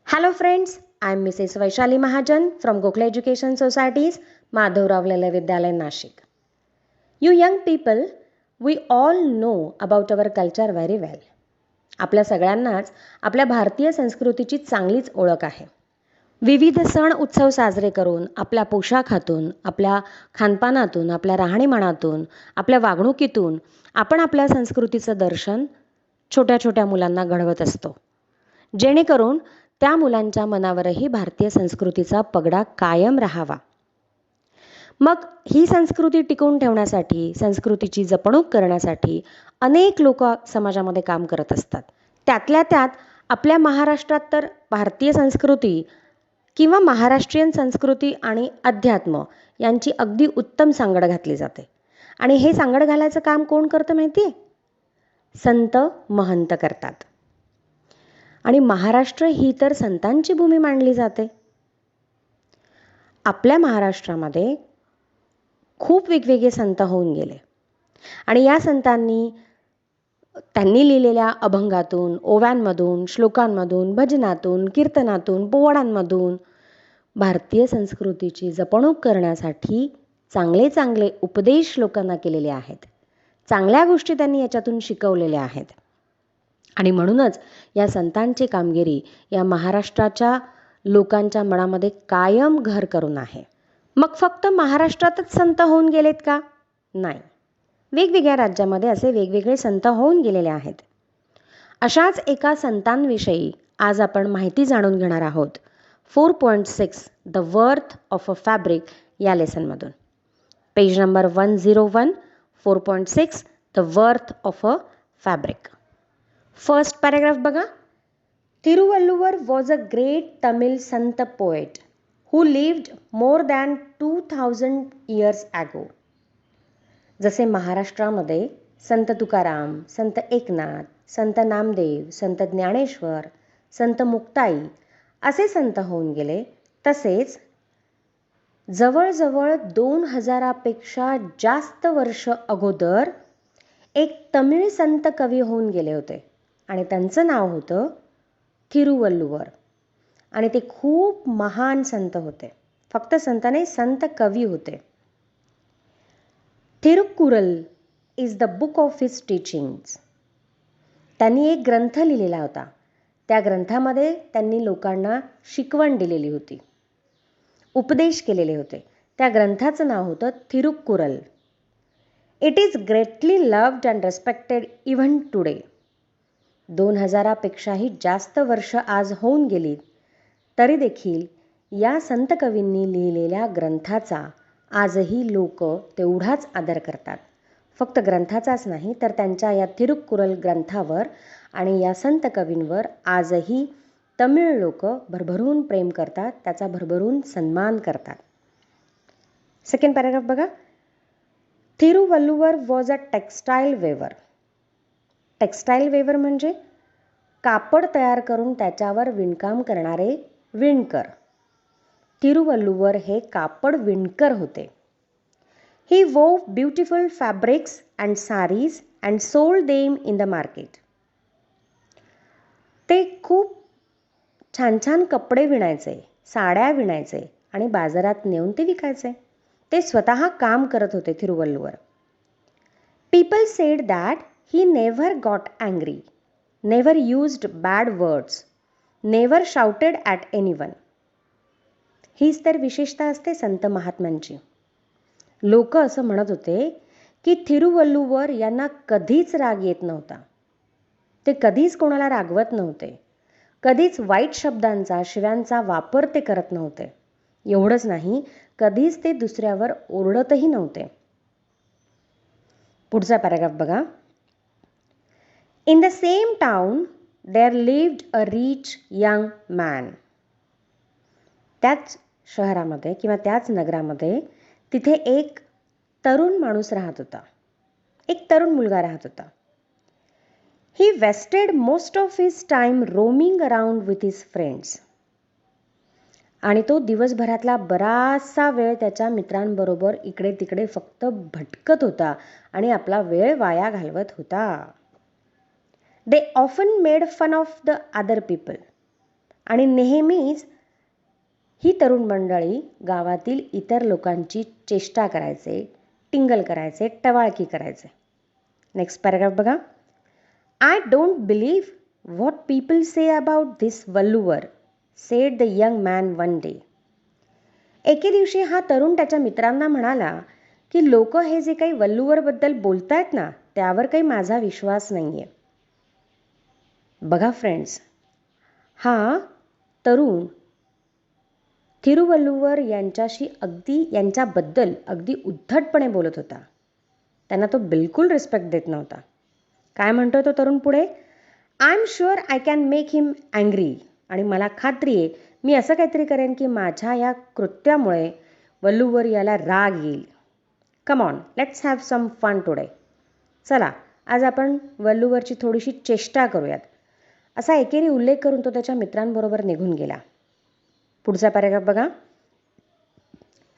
Hello friends, I am Mrs. Vaishali Mahajan from Gokhale Education Society's Madhavrav Lele Vidyalaya Nashik. You young people, we all know about our culture very well. आपल्या सगळ्यांनाच आपल्या भारतीय संस्कृतीची चांगलीच ओळख आहे. विविध सण उत्सव साजरे करून आपल्या पोशाखातून, आपल्या खानपानातून, आपल्या राहणीमानातून, आपल्या वागणुकीतून आपण आपल्या संस्कृतीचं दर्शन छोट्या छोट्या मुलांना घडवत असतो. जेणेकरून त्या मुलांच्या मनावरही भारतीय संस्कृतीचा पगडा कायम राहावा. मग ही संस्कृती टिकवून ठेवण्यासाठी, संस्कृतीची जपणूक करण्यासाठी अनेक लोक समाजामध्ये काम करत असतात. त्यातल्या त्यात आपल्या महाराष्ट्रात तर भारतीय संस्कृती किंवा महाराष्ट्रीयन संस्कृती आणि अध्यात्म यांची अगदी उत्तम सांगड घातली जाते. आणि हे सांगड घालायचं काम कोण करतं माहिती आहे? संत महंत करतात. आणि महाराष्ट्र ही तर संतांची भूमी मानली जाते. आपल्या महाराष्ट्रामध्ये खूप वेगवेगळे संत होऊन गेले आणि या संतांनी त्यांनी लिहिलेल्या अभंगातून, ओव्यांमधून, श्लोकांमधून, भजनातून, कीर्तनातून, पोवाडांमधून भारतीय संस्कृतीची जपणूक करण्यासाठी चांगले चांगले उपदेश लोकांना केलेले आहेत. चांगल्या गोष्टी त्यांनी याच्यातून शिकवलेल्या आहेत. आणि म्हणूनच या संतांची कामगिरी या महाराष्ट्राच्या लोकांच्या मनामध्ये कायम घर करून आहे. मग फक्त महाराष्ट्रातच संत होऊन गेलेत का? नाही. वेगवेगळ्या राज्यामध्ये असे वेगवेगळे संत होऊन गेलेले आहेत. अशाच एका संतांविषयी आज आपण माहिती जाणून घेणार आहोत. 4.6 the worth of a fabric या लेसनमधून. Page number 101, 4.6 the worth of a fabric. First paragraph बघा. Thiruvalluvar was a great Tamil संत poet who lived more than 2000 years ago. जसे महाराष्ट्रामध्ये संत तुकाराम, संत एकनाथ, संत नामदेव, संत ज्ञानेश्वर, संत मुक्ताई असे संत होऊन गेले, तसेच जवळजवळ 2000पेक्षा जास्त वर्ष अगोदर एक तमिळ संत कवी होऊन गेले होते आणि त्यांचं नाव होतं थिरुवल्लुवर. आणि ते खूप महान संत होते. फक्त संत नाही, संत कवी होते. Thirukkural is the book of his teachings. त्यांनी एक ग्रंथ लिहिलेला होता. त्या ग्रंथामध्ये त्यांनी लोकांना शिकवण दिलेली होती, उपदेश केलेले होते. त्या ग्रंथाचं नाव होतं Thirukkural. It is greatly loved and respected even today. 2000पेक्षाही जास्त वर्ष आज होऊन गेली तरी देखील या संत कवींनी लिहिलेल्या ग्रंथाचा आजही लोक तेवढाच आदर करतात. फक्त ग्रंथाचाच नाही तर त्यांच्या या थिरुकुरल ग्रंथावर आणि या संत कवींवर आजही तमिळ लोक भरभरून प्रेम करतात, त्याचा भरभरून सन्मान करतात. सेकंड पॅराग्राफ बघा. थिरुवल्लुवर वॉज अ टेक्स्टाईल वेवर. टेक्स्टाईल वेवर म्हणजे कापड तयार करून त्याच्यावर विणकाम करणारे विणकर. थिरुवल्लुवर हे कापड विणकर होते. He wove beautiful fabrics and saris and sold them in the market. ते खूप छान छान कपडे विणायचे, साड्या विणायचे आणि बाजारात नेऊन ते विकायचे. ते स्वतः काम करत होते Thiruvalluvar. People sed that he never got angry, never used bad words, never shouted at anyone. हीच तर विशेषता असते संत महात्म्यांची. लोक असं म्हणत होते की थिरुवल्लुवर यांना कधीच राग येत नव्हता. ते कधीच कोणाला रागवत नव्हते. कधीच वाईट शब्दांचा, शिव्यांचा वापर ते करत नव्हते. एवढंच नाही, कधीच ते दुसऱ्यावर ओरडतही नव्हते. पुढचा पॅराग्राफ बघा. In the same town there lived a rich young man. त्याच शहरामध्ये किंवा त्याच नगरामध्ये तिथे एक तरुण माणूस राहत होता. एक तरुण मुलगा राहत होता. He wasted most of his time roaming around with his friends. आणि तो दिवसभरातला बराचसा वेळ त्याच्या मित्रांबरोबर इकडे तिकडे फक्त भटकत होता आणि आपला वेळ वाया घालवत होता. They often made fun of the other people. आणि नेहमीच ही तरुण मंडळी गावातील इतर लोकांची चेष्टा करायचे, टिंगल करायचे, टवाळकी करायचे. नेक्स्ट पॅराग्राफ बघा. I don't believe what people say about this Valluvar, said the young man one day. एके दिवशी हा तरुण त्याच्या मित्रांना म्हणाला की लोक हे जे काही वल्लूवरबद्दल बोलतायत ना, त्यावर काही माझा विश्वास नाही आहे. बघा फ्रेंड्स, हा तरुण थिरुवल्लुवर यांच्याबद्दल अगदी उद्धटपणे बोलत होता. त्यांना तो बिलकुल रिस्पेक्ट देत नव्हता. काय म्हणतोय तो तरुण पुढे? I am sure I can make him angry. आणि मला खात्री आहे मी असं काहीतरी करेन की माझ्या या कृत्यामुळे वल्लूवर याला राग येईल. Come on, let's have some fun today. चला, आज आपण वल्लूवरची थोडीशी चेष्टा करूयात, असा एकेरी उल्लेख करून तो त्याच्या मित्रांबरोबर निघून गेला. पुढचा पॅराग्राफ बघा.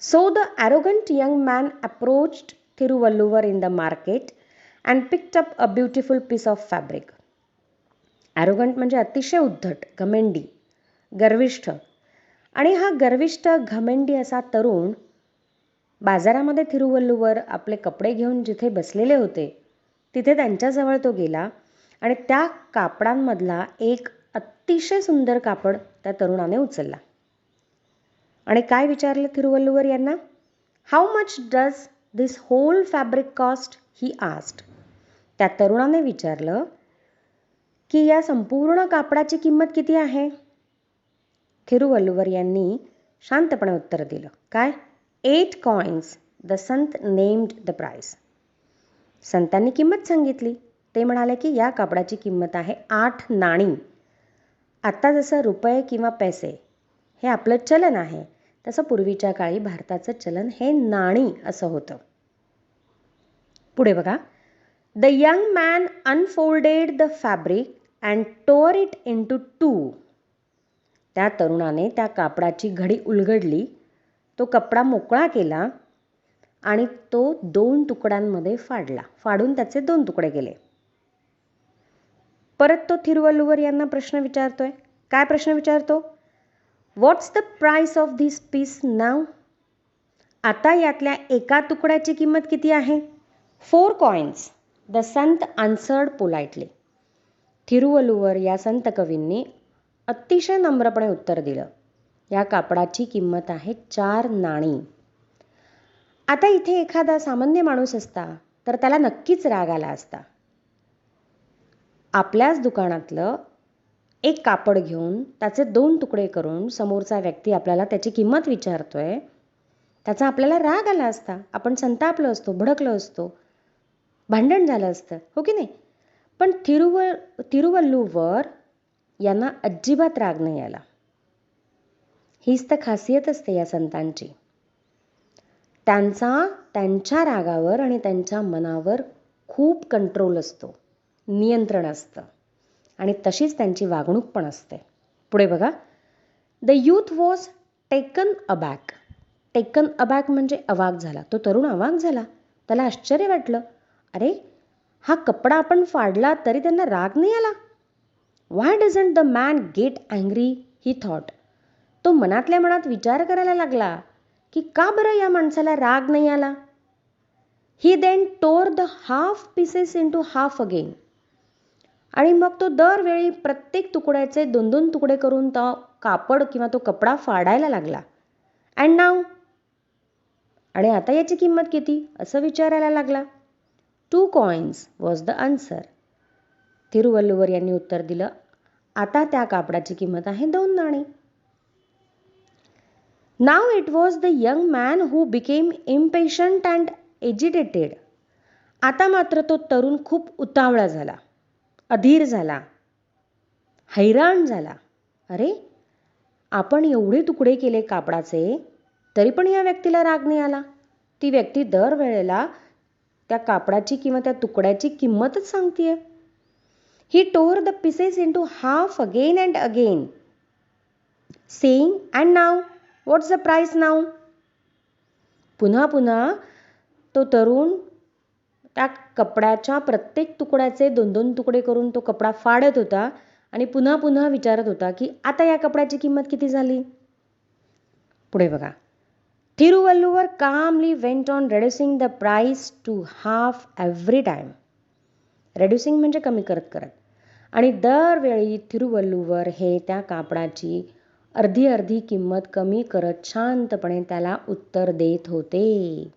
So the arrogant young man approached Thiruvalluvar in the market and picked up a beautiful piece of fabric. Arrogant म्हणजे अतिशय उद्धट, घमेंडी, गर्विष्ठ. आणि हा गर्विष्ठ, घमेंडी असा तरुण बाजारामध्ये थिरुवल्लुवर आपले कपडे घेऊन जिथे बसलेले होते तिथे त्यांच्याजवळ तो गेला आणि त्या कापडांमधला एक अतिशय सुंदर कापड त्या तरुणाने उचलला. आणि काय विचारलं थिरुवल्लुवर यांना? How much does this whole fabric cost, he asked. त्या तरुणाने विचारलं की या संपूर्ण कापडाची किंमत किती आहे? थिरुवल्लुवर यांनी शांतपणे उत्तर दिलं. काय? 8 coins. The Sant named the price. संतांनी किंमत सांगितली. ते म्हणाले की या कापडाची किंमत आहे 8 नाणी. आता जसं रुपये किंवा पैसे हे आपलं चलन आहे, तसं पूर्वीच्या काळी भारताचं चलन हे नाणी असं होतं. पुढे बघा. The young man unfolded the fabric and tore it into 2. त्या तरुणाने त्या कापडाची घडी उलगडली, तो कपडा मोकळा केला आणि तो 2 तुकड्यांमध्ये फाडून त्याचे 2 तुकडे केले. परत तो थिरुवल्लुवर यांना प्रश्न विचारतोय. काय प्रश्न विचारतो? What's the price of this piece now? आता यातल्या एका तुकड्याची किंमत किती आहे? 4 coins. द संत आन्सर्ड पोलाइटली. थिरुवल्लुवर या संत कवींनी अतिशय नम्रपणे उत्तर दिलं. या कापडाची किंमत आहे 4 नाणी. आता इथे एखादा सामान्य माणूस असता तर त्याला नक्कीच राग आला असता. आपल्याच दुकानातलं एक कापड घेऊन त्याचे 2 तुकडे करून समोरचा व्यक्ती आपल्याला त्याची किंमत विचारतोय, त्याचा आपल्याला राग आला असता. आपण संतापलो असतो, भडकलो असतो, भांडण झालं असतं, हो की नाही? पण थिरुवल्लुवर यांना अजिबात राग नाही आला. हीच तर खासियत असते या संतांची. त्यांच्या रागावर आणि त्यांच्या मनावर खूप कंट्रोल असतो, नियंत्रण असतं आणि तशीच त्यांची वागणूक पण असते. पुढे बघा. The youth was taken aback. Taken aback म्हणजे अवाक झाला. तो तरुण अवाक झाला. त्याला आश्चर्य वाटलं. अरे, हा कपडा आपण फाडला तरी त्यांना राग नाही आला. Why doesn't the man get angry, he thought. तो मनातल्या मनात विचार करायला लागला की का बरं या माणसाला राग नाही आला. He then tore the half pieces into half again. आणि मग तो दरवेळी प्रत्येक तुकड्याचे 2-2 तुकडे करून तो कापड किंवा तो कपडा फाडायला लागला. अँड नाव, आणि आता याची किंमत किती असं विचारायला लागला. 2 coins was the answer. Thiruvalluvar यांनी उत्तर दिलं. आता त्या कापडाची किंमत आहे 2 नाणी. Now it was the young man who became impatient and agitated. आता मात्र तो तरुण खूप उतावळा झाला, अधीर झाला, हैराण झाला. अरे, आपण एवढे तुकडे केले कापडाचे तरी पण या व्यक्तीला राग नाही आला. ती व्यक्ती दरवेळेला त्या कापडाची किंवा त्या तुकड्याची किंमतच सांगतेय. He tore the pieces into half again and again, saying and now what's the price now. पुन्हा पुन्हा तो तरुण त्या कपड्याच्या प्रत्येक तुकड्याचे 2-2 तुकडे करून तो कपडा फाडत होता आणि पुन्हा पुन्हा विचारत होता की आता या कपड्याची किंमत किती झाली. पुढे बघा. Thiruvalluvar calmly went on reducing the price to half every time. reducing म्हणजे कमी करत करत. आणि दरवेळी थिरुवल्लुवर हे त्या कापडाची अर्धी अर्धी किंमत कमी करत शांतपणे त्याला उत्तर देत होते.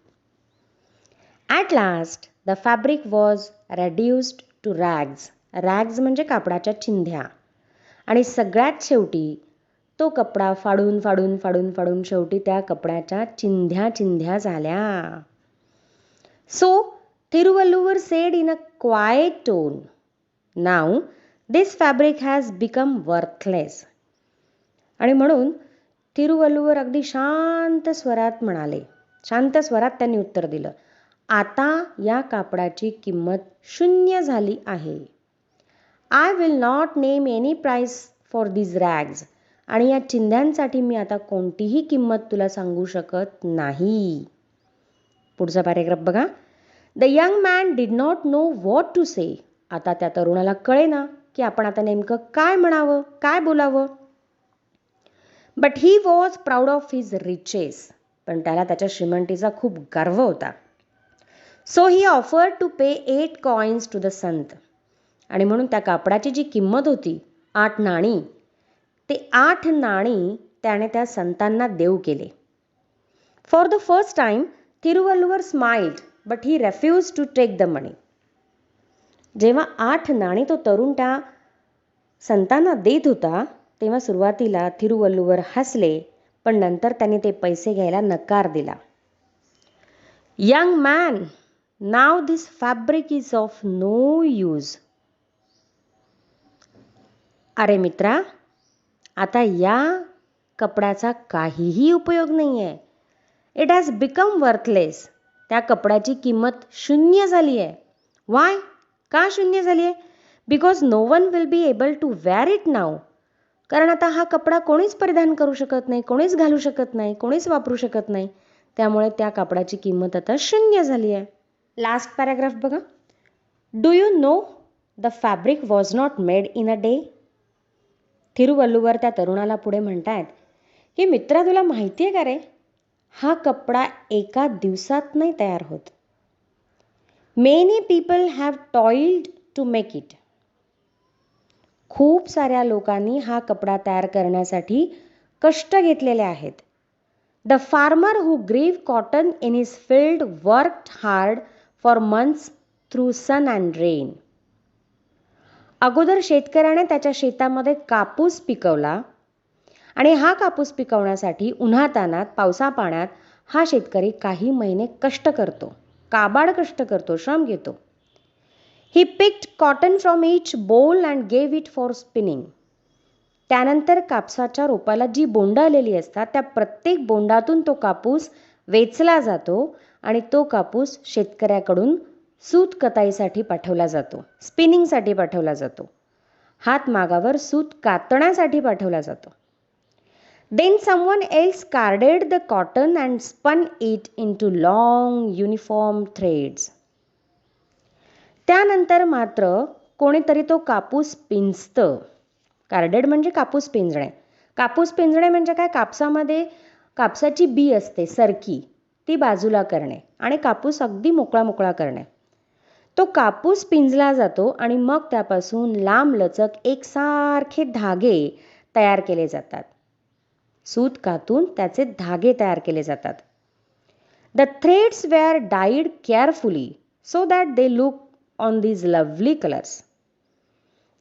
At last, the fabric was reduced to rags. Rags म्हणजे कापडाच्या चिंध्या. आणि सगळ्यात शेवटी तो कपडा फाडून फाडून फाडून फाडून शेवटी त्या कपड्याच्या चिंध्या चिंध्या झाल्या. So, Thiruvalluvar said in a quiet tone, "Now, this fabric has become worthless." आणि म्हणून थिरुवल्लुवर अगदी शांत स्वरात म्हणाले, शांत स्वरात त्यांनी उत्तर दिलं, आता या कापडाची किंमत 0 झाली आहे. I will not name any price for these rags. आणि या चिंध्यांसाठी मी आता कोणतीही किंमत तुला सांगू शकत नाही. पुढचा पॅरेग्राफ बघा. The young man did not know what to say. आता त्या तरुणाला कळेना की आपण आता नेमकं काय म्हणावं, काय बोलावं. But he was proud of his riches. पण त्याला त्याच्या श्रीमंतीचा खूप गर्व होता. So he offered to pay 8 coins to the संत. आणि म्हणून त्या कापडाची जी किंमत होती 8 नाणी, ते 8 नाणी त्याने त्या संतांना देऊ केले. For the first time Thiruvalluvar smiled but he refused to take the money. जेव्हा 8 नाणी तो तरुण त्या संतांना देत होता तेव्हा सुरुवातीला थिरुवल्लुवर हसले, पण नंतर त्याने ते पैसे घ्यायला नकार दिला. Young man, now this fabric is of no use. अरे मित्रा, आता या कपड्याचा काहीही उपयोग नाही आहे. It has become worthless. त्या कपड्याची किंमत 0 झाली आहे. वाय? का 0 झाली आहे? Because no one will be able to wear it now. कारण आता हा कपडा कोणीच परिधान करू शकत नाही, कोणीच घालू शकत नाही, कोणीच वापरू शकत नाही. त्यामुळे त्या कपड्याची किंमत आता 0 झाली आहे. लास्ट पॅराग्राफ बघा. Do you know the fabric was not made in a day. Thiruvalluvar त्या तरुणाला पुढे म्हणतायत की मित्रा, तुला माहिती आहे का रे, हा कपडा एका दिवसात नाही तयार होत. Many people have toiled to make it. खूप साऱ्या लोकांनी हा कपडा तयार करण्यासाठी कष्ट घेतलेले आहेत. The farmer who grew cotton in his field worked hard for months through sun and rain. अगोदर शेतकऱ्याने त्याच्या शेतामध्ये कापूस पिकवला आणि हा कापूस पिकवण्यासाठी उन्हातानात पावसापाण्यात हा शेतकरी काही महिने कष्ट करतो, काबाड कष्ट करतो, श्रम घेतो. He picked cotton from each boll and gave it for spinning. त्यानंतर कापसाच्या रोपाला जी बोंड आलेली असतात त्या प्रत्येक बोंडातून तो कापूस वेचला जातो आणि तो कापूस शेतकऱ्याकडून सूत कताईसाठी पाठवला जातो, स्पिनिंगसाठी पाठवला जातो, हातमागावर सूत कातण्यासाठी पाठवला जातो. Then someone else carded the cotton and spun it into long uniform threads. त्यानंतर मात्र कोणीतरी तो कापूस पिंजतं. कार्डेड म्हणजे कापूस पिंजणे. कापूस पिंजणे म्हणजे काय? कापसामध्ये कापसाची बी असते सरकी, ती बाजूला करणे आणि कापूस अगदी मोकळा मोकळा करणे. तो कापूस पिंजला जातो आणि मग त्यापासून लांब लचक एकसारखे धागे तयार केले जातात. सूत कातून त्याचे धागे तयार केले जातात. The threads were dyed carefully so that they look on these lovely colours.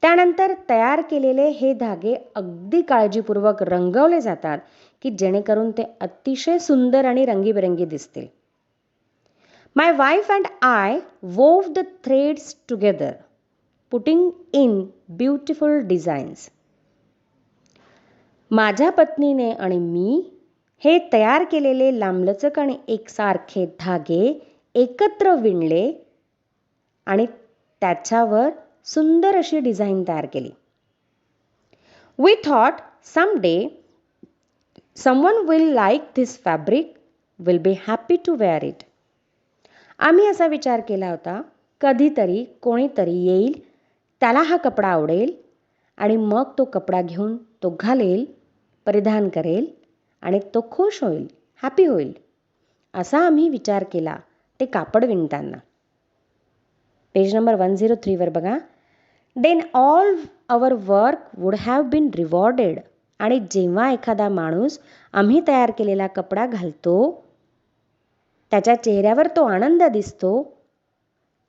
त्यानंतर तयार केलेले हे धागे अगदी काळजीपूर्वक रंगवले जातात की जेणेकरून ते अतिशय सुंदर आणि रंगीबेरंगी दिसतील. My wife and I wove the threads together, putting in beautiful designs. माझ्या पत्नीने आणि मी हे तयार केलेले लांबलचक आणि एकसारखे धागे एकत्र विणले आणि त्याच्यावर सुंदर अशी डिझाईन तयार केली. We thought someday someone will like this fabric, will be happy to wear it. आम्ही असा विचार केला होता, कधीतरी कोणीतरी येईल, त्याला हा कपडा आवडेल आणि मग तो कपडा घेऊन तो घालेल, परिधान करेल आणि तो खुश होईल, हॅपी होईल. असा आम्ही विचार केला ते कापड विणताना. पेज नंबर 103 वर बघा. Then all our work would have been rewarded. आणि जेव्हा एखादा माणूस आम्ही तयार केलेला कपडा घालतो, त्याच्या चेहऱ्यावर तो आनंद दिसतो,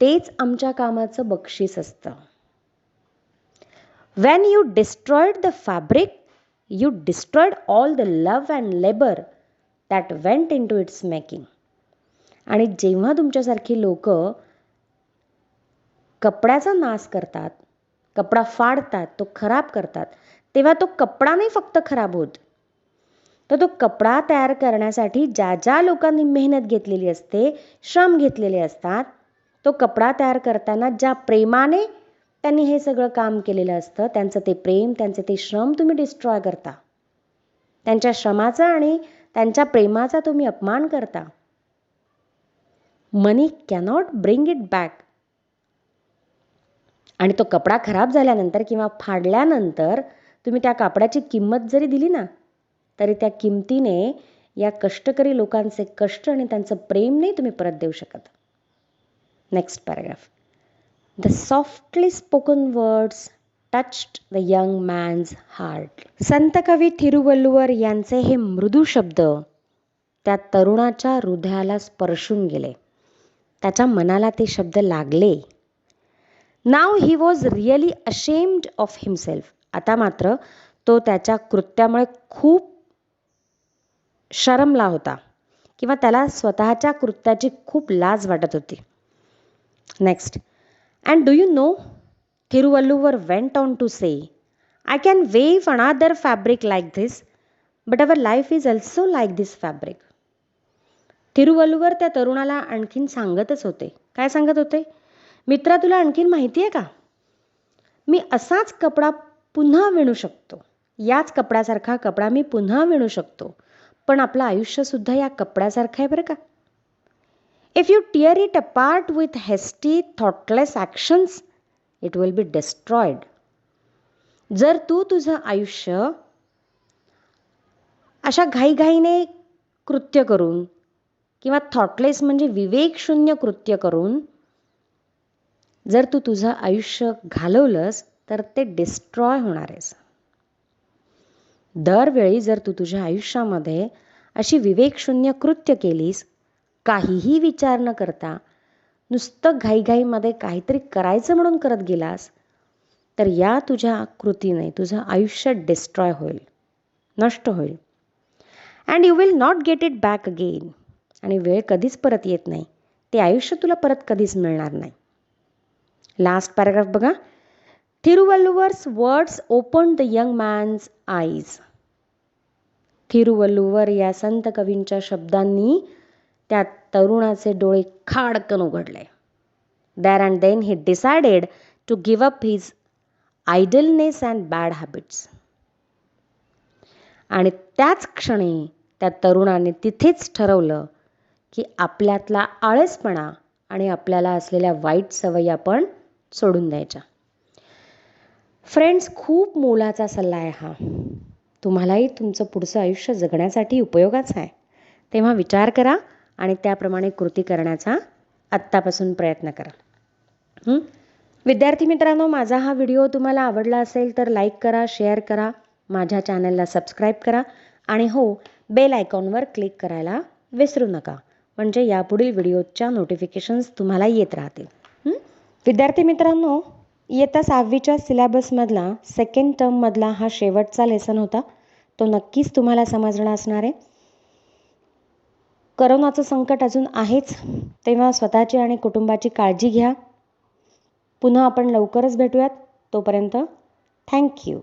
तेच आमच्या कामाचं बक्षीस असतं. When you destroyed the fabric, you destroyed all the love and labor that went into its making. आणि जेव्हा तुमच्यासारखी लोक कपड्याचा नाश करतात, कपडा फाडतात, तो खराब करतात, तेव्हा तो कपडा नाही फक्त खराब होत, तर तो कपडा तयार करण्यासाठी ज्या ज्या लोकांनी मेहनत घेतलेली असते, श्रम घेतलेले असतात, तो कपडा तयार करताना ज्या प्रेमाने त्यांनी हे सगळं काम केलेलं असतं, त्यांचं ते प्रेम, त्यांचे ते श्रम तुम्ही डिस्ट्रॉय करता. त्यांच्या श्रमाचा आणि त्यांच्या प्रेमाचा तुम्ही अपमान करता. मनी कॅनॉट ब्रिंग इट बॅक. आणि तो कपडा खराब झाल्यानंतर किंवा फाडल्यानंतर तुम्ही त्या कापडाची किंमत जरी दिली ना, तरी त्या किमतीने या कष्टकरी लोकांचे कष्ट आणि त्यांचं प्रेम नाही तुम्ही परत देऊ शकत. Next paragraph. The softly spoken words touched the young man's heart. संत कवी थिरुवल्लुवर यांचे हे मृदू शब्द त्या तरुणाच्या हृदयाला स्पर्शून गेले. त्याच्या मनाला ते शब्द लागले. Now he was really ashamed of himself. आता मात्र तो त्याच्या कृत्यामुळे खूप शरमला होता किंवा त्याला स्वतःच्या कृत्याची खूप लाज वाटत होती. Next. And do you know, Thiruvalluvar went on to say, I can weave another fabric like this, but our life is also like this fabric. Thiruvalluvar त्या तरुणाला आणखीन सांगतच होते. काय सांगत होते? मित्रा, तुला आणखीन माहिती आहे का? मी असाच कपडा पुन्हा विणू शकतो. याच कपड्यासारखा कपडा मी पुन्हा विणू शकतो. पण आपलं आयुष्यसुद्धा या कपड्यासारखं आहे बरं का. If you tear it apart with hasty, thoughtless actions, it will be destroyed. जर तू तुझं आयुष्य अशा घाईघाईने कृत्य करून किंवा थॉटलेस म्हणजे विवेकशून्य कृत्य करून जर तू तुझं आयुष्य घालवलंस तर ते डिस्ट्रॉय होणार आहेस. दरवेळी जर तू तुझ्या आयुष्यामध्ये अशी विवेकशून्य कृत्य केलीस, काहीही विचार न करता नुसतं घाईघाईमध्ये काहीतरी करायचं म्हणून करत गेलास, तर या तुझ्या कृतीने तुझं आयुष्य डिस्ट्रॉय होईल, नष्ट होईल. And you will not get it back again. आणि वेळ कधीच परत येत नाही. ते आयुष्य तुला परत कधीच मिळणार नाही. लास्ट पॅराग्राफ बघा. Thiruvalluvar's words open the young man's eyes. Thiruvalluvar या संत कवींच्या शब्दांनी त्या तरुणाचे डोळे खाडकन उघडले. There and then he decided to give up his idleness and bad habits. आणि त्याच क्षणी त्या तरुणाने तिथेच ठरवलं की आपल्यातला आळसपणा आणि आपल्याला असलेल्या वाईट सवयी आपण सोडून द्यायच्या. फ्रेंड्स, खूप मोलाचा सल्ला आहे हा. तुम्हालाही तुमचं पुढचं आयुष्य जगण्यासाठी उपयोगाचं आहे. तेव्हा विचार करा आणि त्याप्रमाणे कृती करण्याचा आत्तापासून प्रयत्न करा. विद्यार्थी मित्रांनो, माझा हा व्हिडिओ तुम्हाला आवडला असेल तर लाईक करा, शेअर करा, माझ्या चॅनलला सबस्क्राईब करा आणि हो, बेल आयकॉनवर क्लिक करायला विसरू नका. म्हणजे यापुढील व्हिडिओच्या नोटिफिकेशन्स तुम्हाला येत राहतील. विद्यार्थी मित्रांनो, इयत्ता 6वीच्या सिलॅबसमधला सेकंड टर्ममधला हा शेवटचा लेसन होता. तो नक्कीच तुम्हाला समजला असणार आहे. करोनाचं संकट अजून आहेच, तेव्हा स्वतःची आणि कुटुंबाची काळजी घ्या. पुन्हा आपण लवकरच भेटूयात. तोपर्यंत थँक्यू.